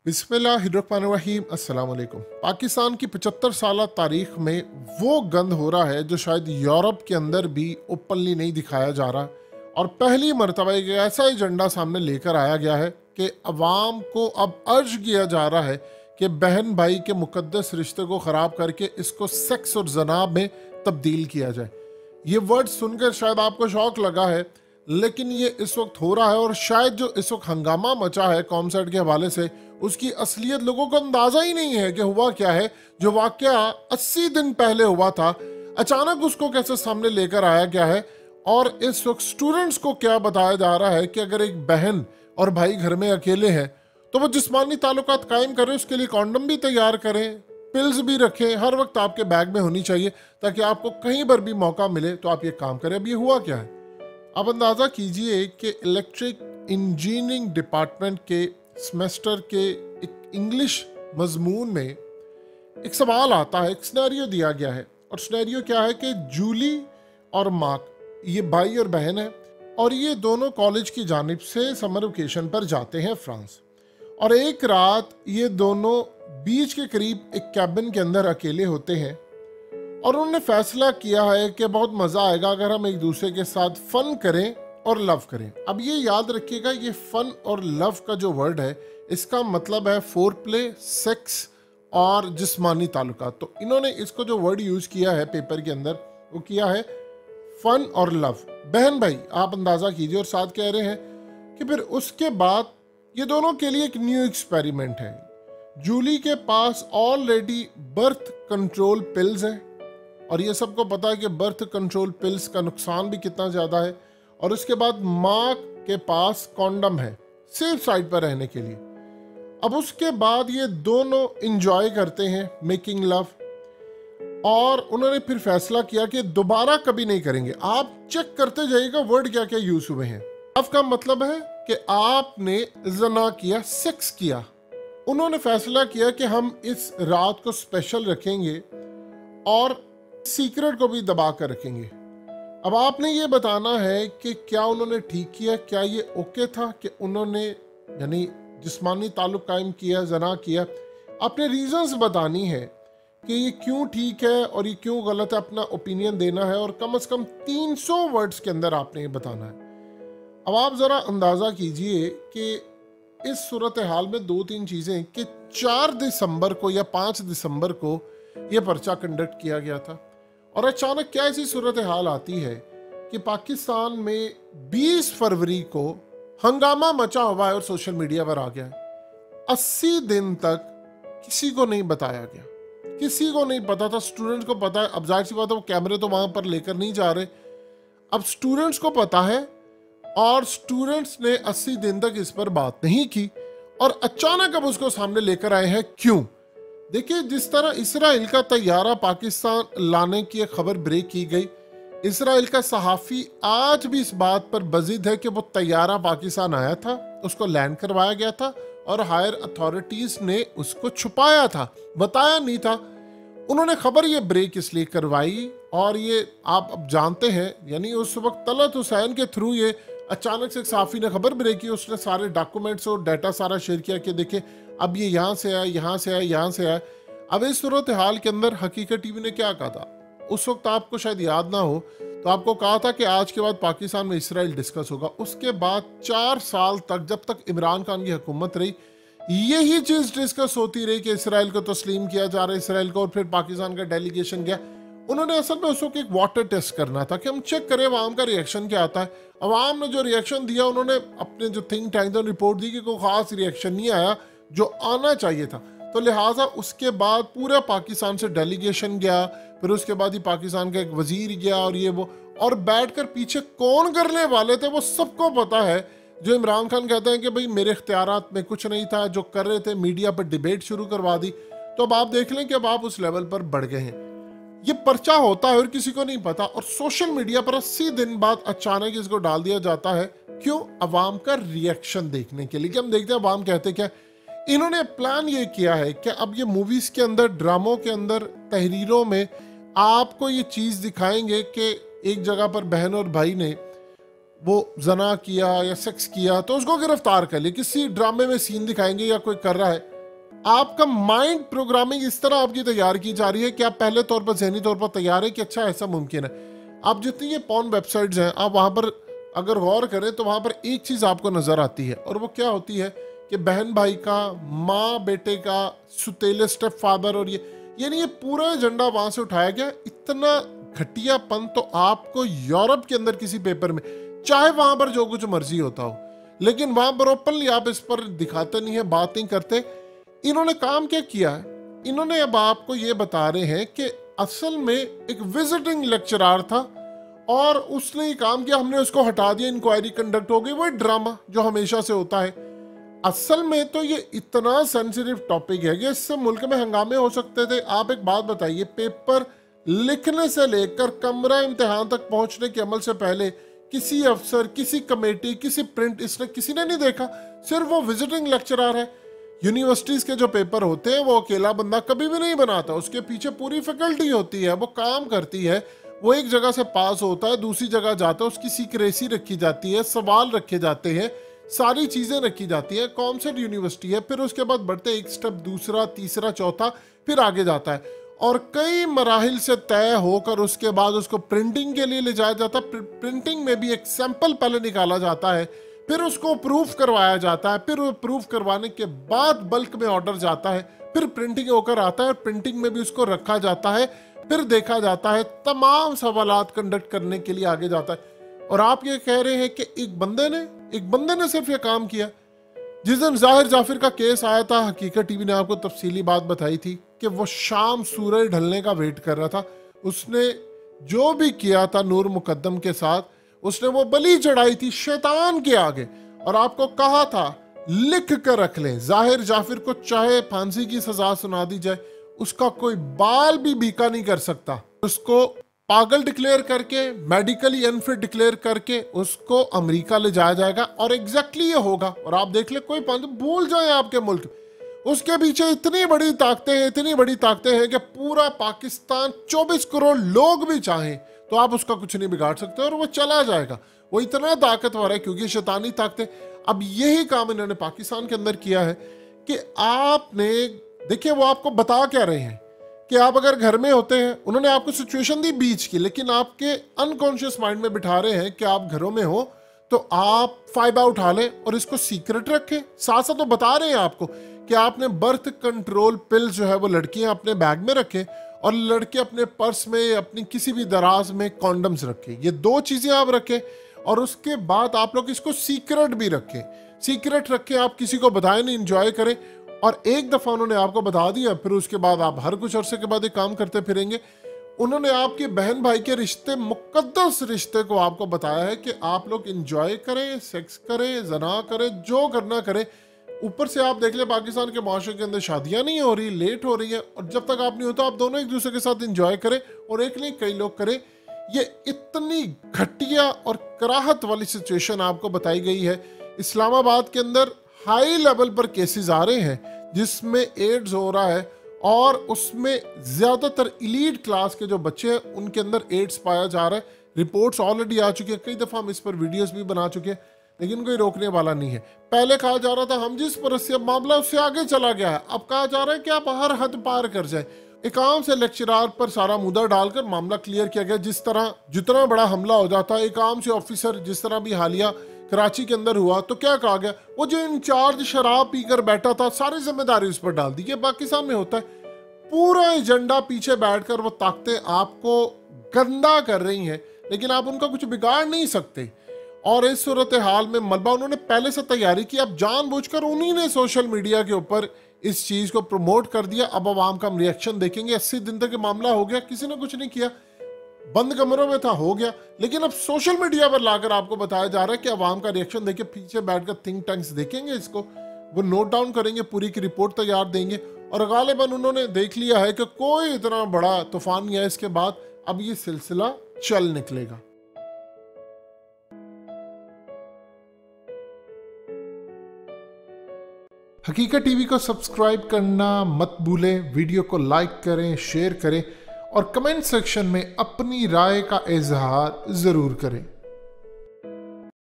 बिस्मिल्लाहिर्रहमानिर्रहीम अस्सलाम वालेकुम। पाकिस्तान की 75 साल तारीख में वो गंद हो रहा है जो शायद यूरोप के अंदर भी ओपनली नहीं दिखाया जा रहा, और पहली मरतबा एक ऐसा एजेंडा सामने लेकर आया गया है कि अवाम को अब अर्ज किया जा रहा है कि बहन भाई के मुकद्दस रिश्ते को ख़राब करके इसको सेक्स और जनाब में तब्दील किया जाए। ये वर्ड सुनकर शायद आपको शौक लगा है, लेकिन ये इस वक्त हो रहा है, और शायद जो इस वक्त हंगामा मचा है कॉमसेट के हवाले से उसकी असलियत लोगों को अंदाजा ही नहीं है कि हुआ क्या है। जो वाकया 80 दिन पहले हुआ था, अचानक उसको कैसे सामने लेकर आया गया है, और इस वक्त स्टूडेंट्स को क्या बताया जा रहा है कि अगर एक बहन और भाई घर में अकेले हैं तो वो जिस्मानी ताल्लुकात कायम करें, उसके लिए कॉन्डम भी तैयार करें, पिल्स भी रखें, हर वक्त आपके बैग में होनी चाहिए ताकि आपको कहीं पर भी मौका मिले तो आप ये काम करें। अब ये हुआ क्या है, अब अंदाज़ा कीजिए कि इलेक्ट्रिक इंजीनियरिंग डिपार्टमेंट के सेमेस्टर के एक इंग्लिश मजमून में एक सवाल आता है, एक सिनेरियो दिया गया है, और सिनेरियो क्या है कि जूली और मार्क ये भाई और बहन है, और ये दोनों कॉलेज की जानिब से समर वेकेशन पर जाते हैं फ्रांस। और एक रात ये दोनों बीच के करीब एक कैबिन के अंदर अकेले होते हैं, और उन्होंने फैसला किया है कि बहुत मज़ा आएगा अगर हम एक दूसरे के साथ फन करें और लव करें। अब ये याद रखिएगा, ये फन और लव का जो वर्ड है इसका मतलब है फोर प्ले, सेक्स और जिस्मानी ताल्लुकात। तो इन्होंने इसको जो वर्ड यूज़ किया है पेपर के अंदर वो किया है फन और लव। बहन भाई आप अंदाज़ा कीजिए, और साथ कह रहे हैं कि फिर उसके बाद ये दोनों के लिए एक न्यू एक्सपेरिमेंट है। जूली के पास ऑलरेडी बर्थ कंट्रोल पिल्स हैं, और ये सबको पता है कि बर्थ कंट्रोल पिल्स का नुकसान भी कितना ज़्यादा है। और उसके बाद माँ के पास कॉन्डम है सेफ साइड पर रहने के लिए। अब उसके बाद ये दोनों इंजॉय करते हैं मेकिंग लव, और उन्होंने फिर फैसला किया कि दोबारा कभी नहीं करेंगे। आप चेक करते जाइएगा वर्ड क्या क्या यूज हुए हैं। लव का मतलब है कि आपने जना किया, सेक्स किया। उन्होंने फैसला किया कि हम इस रात को स्पेशल रखेंगे और सीक्रेट को भी दबा कर रखेंगे। अब आपने ये बताना है कि क्या उन्होंने ठीक किया, क्या ये ओके था कि उन्होंने यानी जिस्मानी ताल्लुक कायम किया, जना किया। आपने रीजंस बतानी है कि ये क्यों ठीक है और ये क्यों गलत है, अपना ओपिनियन देना है, और कम से कम 300 वर्ड्स के अंदर आपने ये बताना है। अब आप ज़रा अंदाज़ा कीजिए कि इस सूरत हाल में दो तीन चीज़ें कि 4 दिसंबर को या 5 दिसंबर को ये पर्चा कंडक्ट किया गया था, और अचानक क्या ऐसी सूरत हाल आती है कि पाकिस्तान में 20 फरवरी को हंगामा मचा हुआ है और सोशल मीडिया पर आ गया है। 80 दिन तक किसी को नहीं बताया गया, किसी को नहीं पता था। स्टूडेंट्स को पता है, अब जाहिर सी बात है वो कैमरे तो वहां पर लेकर नहीं जा रहे। अब स्टूडेंट्स को पता है, और स्टूडेंट्स ने 80 दिन तक इस पर बात नहीं की, और अचानक अब उसको सामने लेकर आए हैं। क्यों? देखिए, जिस तरह इसराइल का तैयारा पाकिस्तान लाने की एक खबर ब्रेक की गई, इसराइल का सहाफ़ी आज भी इस बात पर बजिद है कि वो तैयारा पाकिस्तान आया था, उसको लैंड करवाया गया था, और हायर अथॉरिटीज़ ने उसको छुपाया था, बताया नहीं था। उन्होंने खबर ये ब्रेक इसलिए करवाई, और ये आप अब जानते हैं, यानी उस वक्त तलत हुसैन के थ्रू ये अचानक से सहाफ़ी ने खबर ब्रेक की। उसने सारे डॉक्यूमेंट्स और डाटा सारा शेयर किया कि देखें अब ये यहाँ से आया, यहाँ से आया, यहाँ से आया। अब इस सूरत हाल के अंदर हकीकत टीवी ने क्या कहा था उस वक्त, आपको शायद याद ना हो, तो आपको कहा था कि आज के बाद पाकिस्तान में इसराइल डिस्कस होगा। उसके बाद 4 साल तक, जब तक इमरान खान की हुकूमत रही, यही चीज़ डिस्कस होती रही कि इसराइल को तस्लीम किया जा रहा है, इसराइल को। और फिर पाकिस्तान का डेलीगेशन गया। उन्होंने असल में उस वक्त एक वाटर टेस्ट करना था कि हम चेक करें अवाम का रिएक्शन क्या आता है। अवाम ने जो रिएक्शन दिया, उन्होंने अपने जो थिंक टैंक थे रिपोर्ट दी कि कोई ख़ास रिएक्शन नहीं आया जो आना चाहिए था। तो लिहाजा उसके बाद पूरा पाकिस्तान से डेलीगेशन गया, फिर उसके बाद ही पाकिस्तान का एक वजीर गया, और ये वो, और बैठकर पीछे कौन करने वाले थे वो सबको पता है। जो इमरान खान कहते हैं कि भाई मेरे इख्तियारात में कुछ नहीं था, जो कर रहे थे मीडिया पर डिबेट शुरू करवा दी। तो अब आप देख लें कि अब आप उस लेवल पर बढ़ गए हैं। ये पर्चा होता है और किसी को नहीं पता, और सोशल मीडिया पर 80 दिन बाद अचानक इसको डाल दिया जाता है। क्यों? अवाम का रिएक्शन देखने के लिए कि हम देखते हैं अवाम कहते क्या। इन्होंने प्लान ये किया है कि अब ये मूवीज के अंदर, ड्रामों के अंदर, तहरीरों में आपको ये चीज़ दिखाएंगे कि एक जगह पर बहन और भाई ने वो जना किया या सेक्स किया तो उसको गिरफ्तार कर लिया, किसी ड्रामे में सीन दिखाएंगे या कोई कर रहा है। आपका माइंड प्रोग्रामिंग इस तरह आपकी तैयार की जा रही है कि आप पहले तौर पर ज़हनी तौर पर तैयार है कि अच्छा ऐसा मुमकिन है। आप जितनी ये पॉर्न वेबसाइट्स हैं, आप वहाँ पर अगर गौर करें तो वहाँ पर एक चीज़ आपको नज़र आती है, और वो क्या होती है कि बहन भाई का, माँ बेटे का, सुतेले स्टेप फादर, और ये पूरा एजेंडा वहाँ से उठाया गया। इतना घटियापन तो आपको यूरोप के अंदर किसी पेपर में, चाहे वहाँ पर जो कुछ मर्जी होता हो, लेकिन वहाँ पर ओपनली आप इस पर दिखाते नहीं है, बात नहीं करते। इन्होंने काम क्या किया है, इन्होंने अब आपको ये बता रहे हैं कि असल में एक विजिटिंग लेक्चरर था और उसने ये काम किया, हमने उसको हटा दिया, इंक्वायरी कंडक्ट हो गई। वो ड्रामा जो हमेशा से होता है। असल में तो ये इतना सेंसिटिव टॉपिक है कि इससे मुल्क में हंगामे हो सकते थे। आप एक बात बताइए, पेपर लिखने से लेकर कमरा इम्तिहान तक पहुंचने के अमल से पहले किसी अफसर, किसी कमेटी, किसी प्रिंट, इसने किसी ने नहीं देखा, सिर्फ वो विजिटिंग लेक्चरर है। यूनिवर्सिटीज के जो पेपर होते हैं वो अकेला बंदा कभी भी नहीं बनाता, उसके पीछे पूरी फैकल्टी होती है, वो काम करती है। वो एक जगह से पास होता है, दूसरी जगह जाता है, उसकी सीक्रेसी रखी जाती है, सवाल रखे जाते हैं, सारी चीजें रखी जाती हैं। कौन सी यूनिवर्सिटी है, फिर उसके बाद बढ़ते एक स्टेप, दूसरा, तीसरा, चौथा, फिर आगे जाता है, और कई मराहिल से तय होकर उसके बाद उसको प्रिंटिंग के लिए ले जाया जाता है। प्रिंटिंग में भी एक सैंपल पहले निकाला जाता है, फिर उसको प्रूफ करवाया जाता है, फिर प्रूफ करवाने के बाद बल्क में ऑर्डर जाता है, फिर प्रिंटिंग होकर आता है, प्रिंटिंग में भी उसको रखा जाता है, फिर देखा जाता है, तमाम सवालात कंडक्ट करने के लिए आगे जाता है। और आप ये कह रहे हैं कि एक बंदे ने सिर्फ ये काम किया। जिस दिन जाहिर जाफिर का केस आया था, हकीकत टीवी ने आपको तफसीली बात बताई थी कि वो शाम सूरज ढलने का वेट कर रहा था। उसने जो भी किया था नूर मुकद्दम के साथ, उसने वो बलि चढ़ाई थी शैतान के आगे, और आपको कहा था लिख कर रख लें, जाहिर जाफिर को चाहे फांसी की सजा सुना दी जाए, उसका कोई बाल भी बीका नहीं कर सकता। उसको पागल डिक्लेयर करके, मेडिकली अनफिट डिक्लेयर करके उसको अमेरिका ले जाया जाएगा, और एग्जैक्टली ये होगा। और आप देख ले, कोई भूल जाए आपके मुल्क, उसके पीछे इतनी बड़ी ताकतें हैं कि पूरा पाकिस्तान 24 करोड़ लोग भी चाहें तो आप उसका कुछ नहीं बिगाड़ सकते, और वो चला जाएगा। वो इतना ताकतवर है क्योंकि शैतानी ताकतें। अब यही काम इन्होंने पाकिस्तान के अंदर किया है कि आपने देखिए, वो आपको बता क्या रहे हैं कि आप अगर घर में होते हैं, उन्होंने आपको सिचुएशन दी बीच की, लेकिन आपके अनकॉन्शियस माइंड में बिठा रहे हैं कि आप घरों में हो तो आप फायदा उठा लें और इसको सीक्रेट रखें। साथ साथ तो बता रहे हैं आपको कि आपने बर्थ कंट्रोल पिल जो है वो लड़कियां अपने बैग में रखें, और लड़के अपने पर्स में, अपनी किसी भी दराज में कॉन्डम्स रखें। ये दो चीजें आप रखें, और उसके बाद आप लोग इसको सीक्रेट भी रखें। सीक्रेट रखें, आप किसी को बताएं नहीं, इंजॉय करें। और एक दफा उन्होंने आपको बता दिया, फिर उसके बाद आप हर कुछ अरसे के बाद एक काम करते फिरेंगे। उन्होंने आपके बहन भाई के रिश्ते, मुकद्दस रिश्ते को आपको बताया है कि आप लोग इंजॉय करें, सेक्स करें, जना करें, जो करना करें। ऊपर से आप देख ले, पाकिस्तान के माशरे के अंदर शादियां नहीं हो रही, लेट हो रही है, और जब तक आप नहीं होता आप दोनों एक दूसरे के साथ इंजॉय करें, और एक नहीं कई लोग करें। ये इतनी घटिया और कराहत वाली सिचुएशन आपको बताई गई है। इस्लामाबाद के अंदर हाई लेवल पर केसेस आ रहे हैं जिसमें एड्स हो रहा है, और उसमें ज्यादातर इलीट क्लास के जो बच्चे हैं उनके अंदर एड्स पाया जा रहा है। रिपोर्ट्स ऑलरेडी आ चुकी है, कई दफा हम इस पर वीडियोस भी बना चुके हैं, लेकिन कोई रोकने वाला नहीं है। पहले कहा जा रहा था हम जिस परत से मामला उससे आगे चला गया है, अब कहा जा रहा है कि आप हर हद पार कर जाए। एक आम से लेक्चरर पर सारा मुद्दा डालकर मामला क्लियर किया गया। जितना बड़ा हमला हो जाता है, एक आम से ऑफिसर, जिस तरह भी हालिया कराची के अंदर हुआ, तो क्या कहा गया, वो जो इंचार्ज शराब पीकर बैठा था, सारी जिम्मेदारी उस पर डाल दी। ये पाकिस्तान में होता है, पूरा एजेंडा पीछे बैठकर वो ताकतें आपको गंदा कर रही हैं, लेकिन आप उनका कुछ बिगाड़ नहीं सकते। और इस सूरत हाल में मलबा उन्होंने पहले से तैयारी की। अब जानबूझकर उन्हीं ने सोशल मीडिया के ऊपर इस चीज को प्रमोट कर दिया। अब आवाम का हम रिएक्शन देखेंगे। 80 दिन तक मामला हो गया, किसी ने कुछ नहीं किया, बंद कमरों में था, हो गया। लेकिन अब सोशल मीडिया पर लाकर आपको बताया जा रहा है कि आवाम का रिएक्शन देखे, पीछे बैठकर थिंक टैंक्स देखेंगे इसको, वो नोट डाउन करेंगे, पूरी की रिपोर्ट तैयार देंगे, और गालिबन उन्होंने देख लिया है कि कोई इतना बड़ा तूफान नहीं है। इसके बाद अब ये सिलसिला चल निकलेगा। हकीकत टीवी को सब्सक्राइब करना मत भूलें, वीडियो को लाइक करें, शेयर करें, और कमेंट सेक्शन में अपनी राय का इजहार जरूर करें।